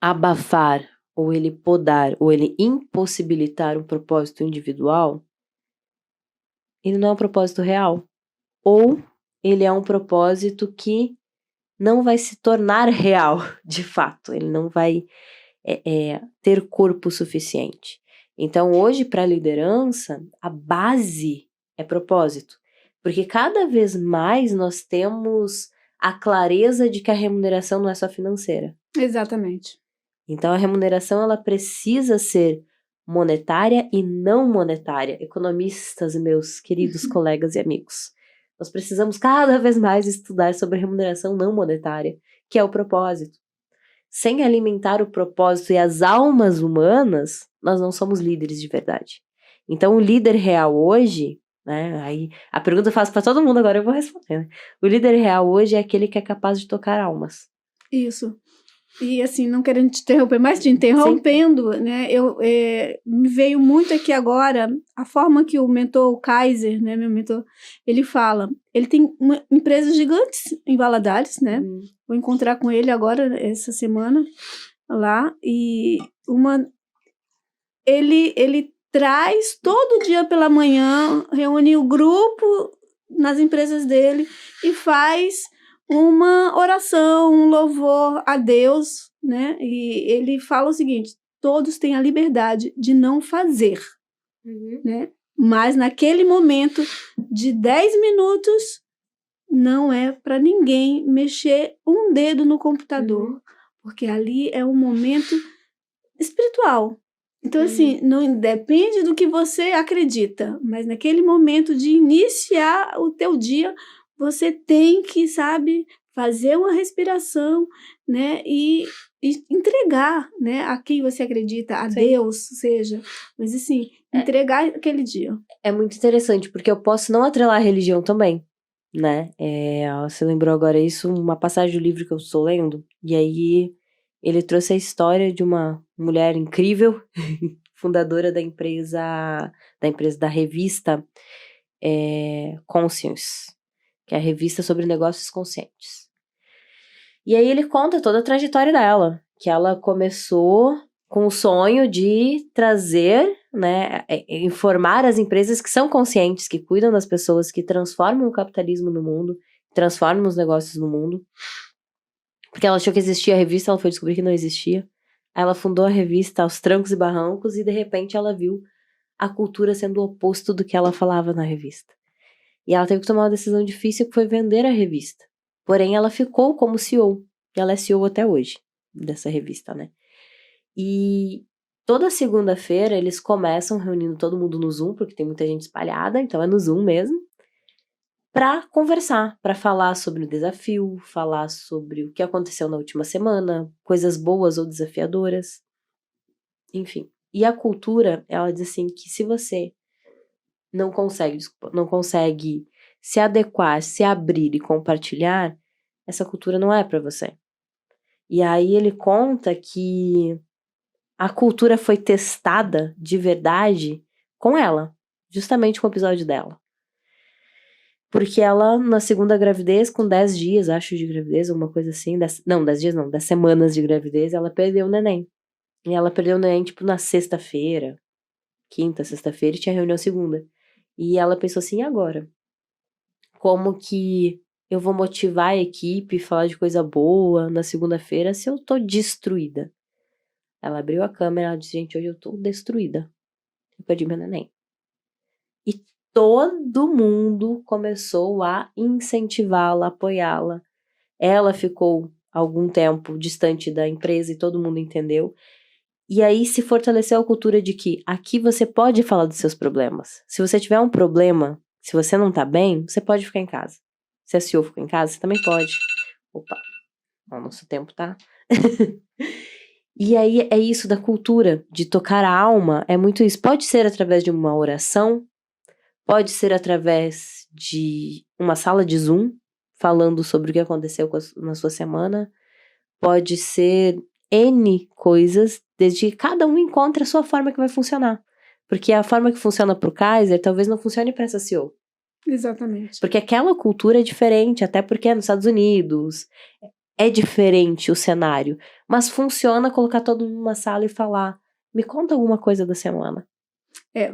abafar, ou ele podar, ou ele impossibilitar um propósito individual, ele não é um propósito real. Ou ele é um propósito que não vai se tornar real, de fato. Ele não vai ter corpo suficiente. Então, hoje, para a liderança, a base é propósito. Porque cada vez mais nós temos a clareza de que a remuneração não é só financeira. Exatamente. Então, a remuneração ela precisa ser monetária e não monetária. Economistas, meus queridos colegas e amigos, nós precisamos cada vez mais estudar sobre remuneração não monetária, que é o propósito. Sem alimentar o propósito e as almas humanas, nós não somos líderes de verdade. Então, o líder real hoje, né? Aí a pergunta eu faço para todo mundo, agora eu vou responder. Né? O líder real hoje é aquele que é capaz de tocar almas. Isso. E assim, não querendo te interromper, mas te interrompendo, sim, né? Me veio muito aqui agora a forma que o mentor, o Kaiser, né, meu mentor, ele fala. Ele tem uma empresa gigante em Valadares, né? Vou encontrar com ele agora, essa semana, lá. E ele traz todo dia pela manhã, reúne o grupo nas empresas dele e faz uma oração, um louvor a Deus, né? E ele fala o seguinte: todos têm a liberdade de não fazer, né? Mas naquele momento de 10 minutos, não é para ninguém mexer um dedo no computador, porque ali é um momento espiritual. Então, assim, não depende do que você acredita, mas naquele momento de iniciar o teu dia, você tem que, sabe, fazer uma respiração, né, e entregar, né, a quem você acredita, a sim, Deus, seja, mas assim, entregar aquele dia. É muito interessante, porque eu posso não atrelar a religião também, né, você lembrou agora isso, uma passagem do livro que eu estou lendo, e aí ele trouxe a história de uma mulher incrível, fundadora da revista Conscience, que é a revista sobre negócios conscientes. E aí ele conta toda a trajetória dela, que ela começou com o sonho de trazer, né, informar as empresas que são conscientes, que cuidam das pessoas, que transformam o capitalismo no mundo, transformam os negócios no mundo. Porque ela achou que existia a revista, ela foi descobrir que não existia. Aí ela fundou a revista aos trancos e barrancos e de repente ela viu a cultura sendo o oposto do que ela falava na revista. E ela teve que tomar uma decisão difícil, que foi vender a revista. Porém, ela ficou como CEO. E ela é CEO até hoje, dessa revista, né? E toda segunda-feira eles começam reunindo todo mundo no Zoom, porque tem muita gente espalhada, então é no Zoom mesmo, para conversar, para falar sobre o desafio, falar sobre o que aconteceu na última semana, coisas boas ou desafiadoras, enfim. E a cultura, ela diz assim, que se você não consegue se adequar, se abrir e compartilhar, essa cultura não é para você. E aí ele conta que a cultura foi testada de verdade com ela, justamente com o episódio dela. Porque ela, na segunda gravidez, com 10 dias, acho, de gravidez, alguma coisa assim, 10 dias não, 10 semanas de gravidez, ela perdeu o neném. E ela perdeu o neném, tipo, na sexta-feira, quinta, sexta-feira, e tinha reunião segunda. E ela pensou assim, e agora? Como que eu vou motivar a equipe, falar de coisa boa na segunda-feira se eu tô destruída? Ela abriu a câmera e disse, gente, hoje eu tô destruída. Eu perdi meu neném. E todo mundo começou a incentivá-la, apoiá-la. Ela ficou algum tempo distante da empresa e todo mundo entendeu. E aí se fortaleceu a cultura de que aqui você pode falar dos seus problemas. Se você tiver um problema, se você não tá bem, você pode ficar em casa. Se a CEO ficou em casa, você também pode. Opa, o nosso tempo tá... E aí é isso da cultura, de tocar a alma, é muito isso. Pode ser através de uma oração, pode ser através de uma sala de Zoom, falando sobre o que aconteceu na sua semana, pode ser N coisas, desde que cada um encontre a sua forma que vai funcionar. Porque a forma que funciona pro Kaiser talvez não funcione para essa CEO. Exatamente. Porque aquela cultura é diferente, até porque é nos Estados Unidos. É diferente o cenário. Mas funciona colocar todo mundo numa sala e falar: me conta alguma coisa da semana.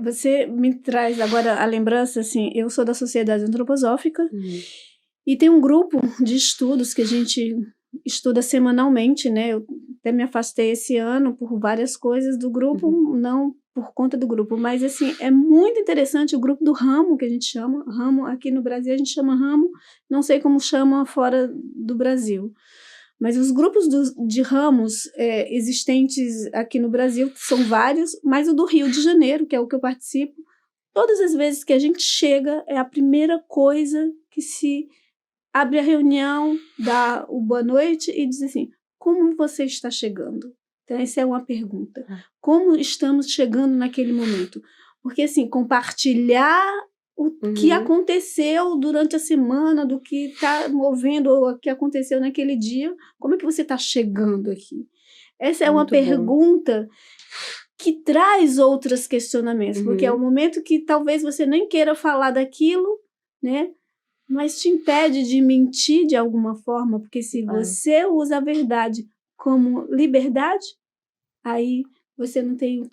Você me traz agora a lembrança, assim, eu sou da Sociedade Antroposófica e tem um grupo de estudos que a gente estuda semanalmente, né? Eu até me afastei esse ano por várias coisas do grupo, não por conta do grupo, mas assim, é muito interessante o grupo do ramo, que a gente chama, ramo aqui no Brasil a gente chama ramo, não sei como chama fora do Brasil. Mas os grupos de ramos existentes aqui no Brasil, que são vários, mas o do Rio de Janeiro, que é o que eu participo, todas as vezes que a gente chega, é a primeira coisa que se abre a reunião, dá o boa noite e diz assim, como você está chegando? Então, essa é uma pergunta. Como estamos chegando naquele momento? Porque, assim, compartilhar o que aconteceu durante a semana, do que está movendo, ou o que aconteceu naquele dia, como é que você está chegando aqui? Essa é uma pergunta que traz outros questionamentos, porque é o momento que talvez você nem queira falar daquilo, né? Mas te impede de mentir de alguma forma, porque se você usa a verdade como liberdade, aí você não tem...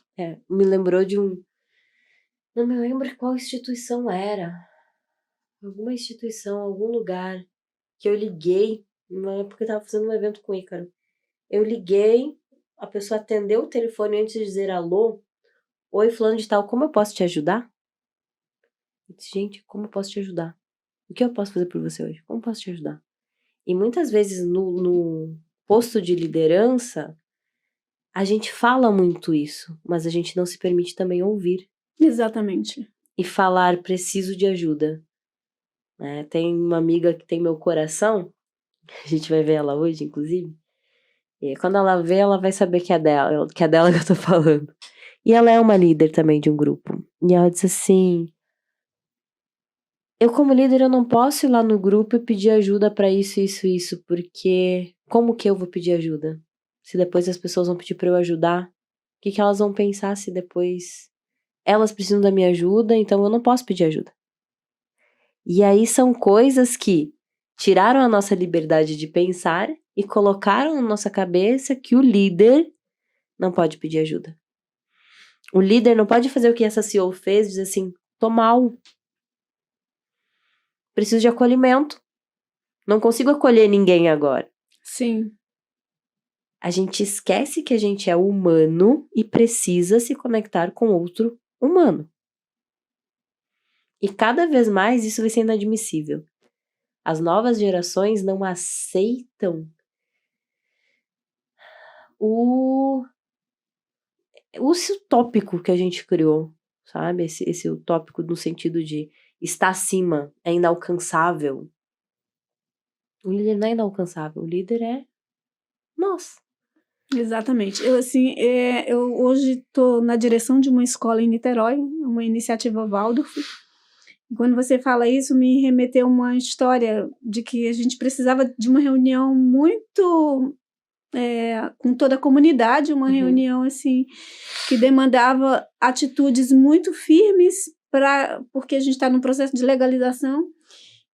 Me lembrou de um... Não me lembro qual instituição era. Alguma instituição, algum lugar, que eu liguei, numa época eu estava fazendo um evento com o Ícaro. Eu liguei, a pessoa atendeu o telefone antes de dizer alô. Oi, fulano de tal, como eu posso te ajudar? Eu disse, gente, como eu posso te ajudar? O que eu posso fazer por você hoje? Como eu posso te ajudar? E muitas vezes no posto de liderança, a gente fala muito isso, mas a gente não se permite também ouvir. Exatamente. E falar, preciso de ajuda. Tem uma amiga que tem meu coração, a gente vai ver ela hoje, inclusive. E quando ela vê, ela vai saber que é dela que eu tô falando. E ela é uma líder também de um grupo. E ela disse assim, eu como líder eu não posso ir lá no grupo e pedir ajuda pra isso, porque como que eu vou pedir ajuda? Se depois as pessoas vão pedir pra eu ajudar, o que elas vão pensar se depois elas precisam da minha ajuda, então eu não posso pedir ajuda. E aí são coisas que tiraram a nossa liberdade de pensar e colocaram na nossa cabeça que o líder não pode pedir ajuda. O líder não pode fazer o que essa CEO fez, dizer assim, tô mal. Preciso de acolhimento. Não consigo acolher ninguém agora. Sim. A gente esquece que a gente é humano e precisa se conectar com outro humano. E cada vez mais isso vai ser inadmissível. As novas gerações não aceitam esse utópico que a gente criou, sabe? Esse utópico no sentido de estar acima, é inalcançável. O líder não é inalcançável, o líder é nós. Exatamente. Eu hoje estou na direção de uma escola em Niterói, uma iniciativa Waldorf. E quando você fala isso, me remeteu uma história de que a gente precisava de uma reunião muito... com toda a comunidade, uma reunião assim, que demandava atitudes muito firmes, porque a gente está num processo de legalização,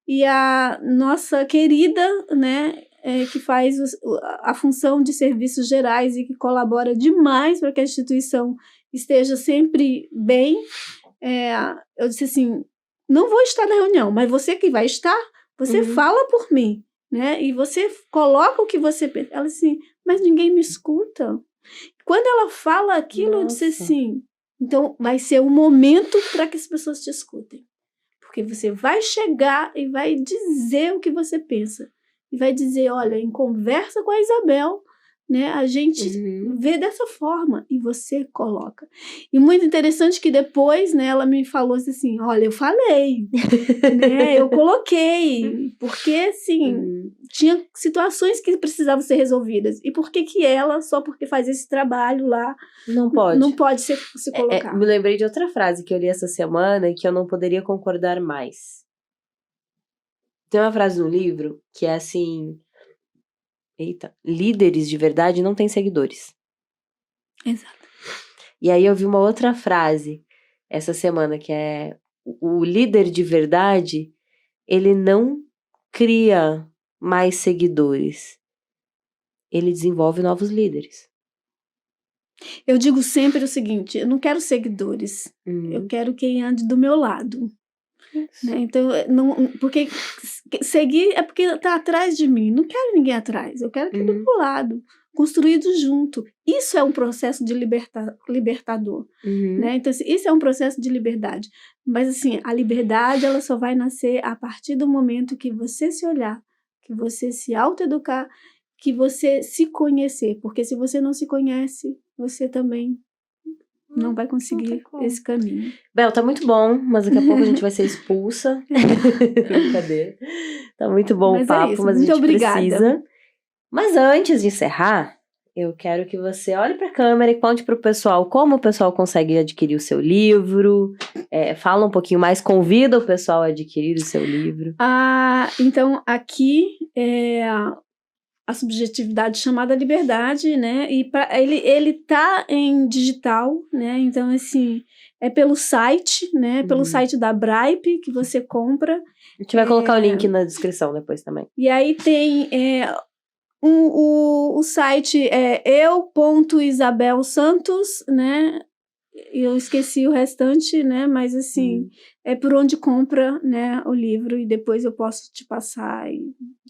e a nossa querida, né, que faz a função de serviços gerais e que colabora demais para que a instituição esteja sempre bem, eu disse assim, não vou estar na reunião, mas você que vai estar, você fala por mim, né? E você coloca o que você pensa. Ela assim, mas ninguém me escuta. Quando ela fala aquilo, eu disse assim, então vai ser o momento para que as pessoas te escutem. Porque você vai chegar e vai dizer o que você pensa. E vai dizer, olha, em conversa com a Isabel, né, a gente vê dessa forma e você coloca. E muito interessante que depois, né, ela me falou assim, olha, eu falei, né, eu coloquei, porque assim, tinha situações que precisavam ser resolvidas. E por que ela, só porque faz esse trabalho lá, não pode se colocar? Me lembrei de outra frase que eu li essa semana e que eu não poderia concordar mais. Tem uma frase no livro que é assim... líderes de verdade não têm seguidores. Exato. E aí eu vi uma outra frase. essa semana, que é o líder de verdade, ele não cria mais seguidores. Ele desenvolve novos líderes. Eu digo sempre o seguinte, eu não quero seguidores, eu quero quem ande do meu lado. Né? Então, porque seguir é porque está atrás de mim. Não quero ninguém atrás, eu quero quem do meu lado, construído junto. Isso é um processo de libertador. Né? Então, isso é um processo de liberdade. Mas, assim, a liberdade ela só vai nascer a partir do momento que você se olhar, que você se autoeducar, que você se conhecer. Porque se você não se conhece, você também não vai conseguir esse caminho. Bel, tá muito bom, mas daqui a pouco a gente vai ser expulsa. Brincadeira. Tá muito bom o papo, isso. mas Muito a gente obrigada. precisa. Mas antes de encerrar, eu quero que você olhe pra câmera e conte pro pessoal como o pessoal consegue adquirir o seu livro. Fala um pouquinho mais, convida o pessoal a adquirir o seu livro. Então, aqui é a subjetividade chamada liberdade, né? E ele tá em digital, né? Então, assim, é pelo site, né? Pelo site da Bripe que você compra. A gente vai colocar o link na descrição depois também. E aí tem o site é eu.isabelsantos, né? Eu esqueci o restante, né? Mas assim, é por onde compra, né, o livro e depois eu posso te passar.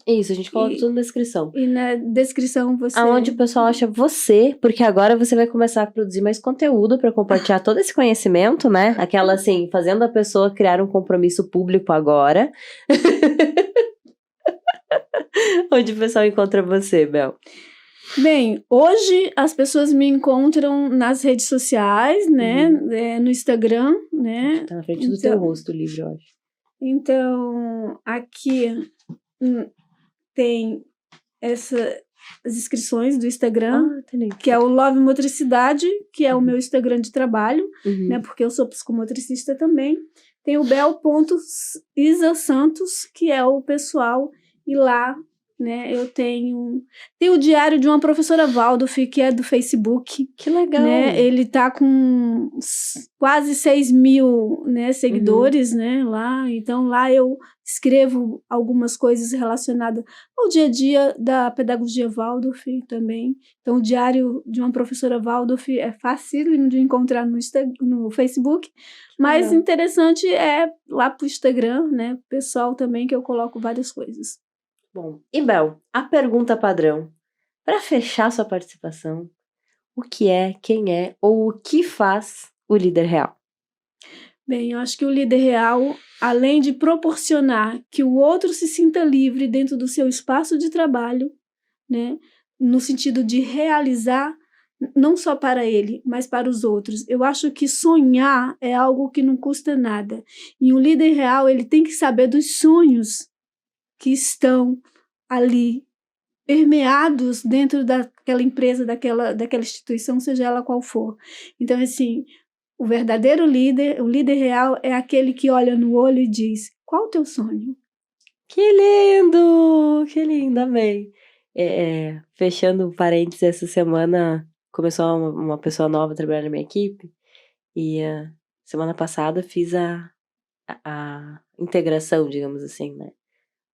Isso, a gente coloca tudo na descrição. E na descrição você... Aonde o pessoal acha você, porque agora você vai começar a produzir mais conteúdo para compartilhar todo esse conhecimento, né? Aquela assim, fazendo a pessoa criar um compromisso público agora. Onde o pessoal encontra você, Bel? Bem, hoje as pessoas me encontram nas redes sociais, né? No Instagram, né? Tá na frente do teu rosto o livro, eu acho. Então, aqui tem as inscrições do Instagram, que é o Love Motricidade, que é o meu Instagram de trabalho, né? Porque eu sou psicomotricista também. Tem o bel.isasantos, que é o pessoal, e lá, né, eu tenho o diário de uma professora Waldorf, que é do Facebook. Que legal! Né, ele tá com quase 6.000, né, seguidores, né, lá. Então, lá eu escrevo algumas coisas relacionadas ao dia a dia da pedagogia Waldorf também. Então, o diário de uma professora Waldorf é fácil de encontrar no Facebook, mas interessante é lá pro Instagram, né, pessoal também, que eu coloco várias coisas. Bom, e Bel, a pergunta padrão. Para fechar sua participação, o que é, quem é ou o que faz o líder real? Bem, eu acho que o líder real, além de proporcionar que o outro se sinta livre dentro do seu espaço de trabalho, né, no sentido de realizar, não só para ele, mas para os outros. Eu acho que sonhar é algo que não custa nada. E o líder real, ele tem que saber dos sonhos que estão ali, permeados dentro daquela empresa, daquela instituição, seja ela qual for. Então, assim, o verdadeiro líder, o líder real, é aquele que olha no olho e diz: qual o teu sonho? Que lindo! Que lindo, amei. Fechando parênteses, essa semana começou uma pessoa nova a trabalhar na minha equipe e semana passada fiz a integração, digamos assim, né?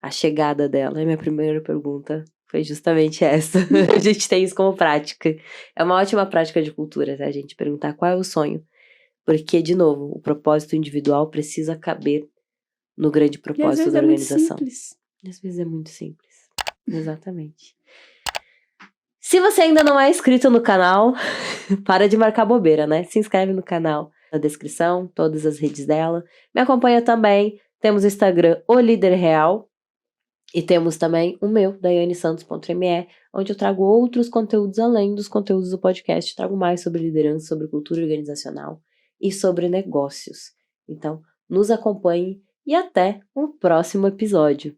A chegada dela. E minha primeira pergunta foi justamente essa. A gente tem isso como prática. É uma ótima prática de cultura, tá, gente? Perguntar qual é o sonho. Porque, de novo, o propósito individual precisa caber no grande propósito da organização. E às vezes é muito simples. Exatamente. Se você ainda não é inscrito no canal, para de marcar bobeira, né? Se inscreve no canal, na descrição, todas as redes dela. Me acompanha também. Temos o Instagram, O Líder Real. E temos também o meu, daianesantos.me, onde eu trago outros conteúdos além dos conteúdos do podcast. Trago mais sobre liderança, sobre cultura organizacional e sobre negócios. Então, nos acompanhe e até um próximo episódio.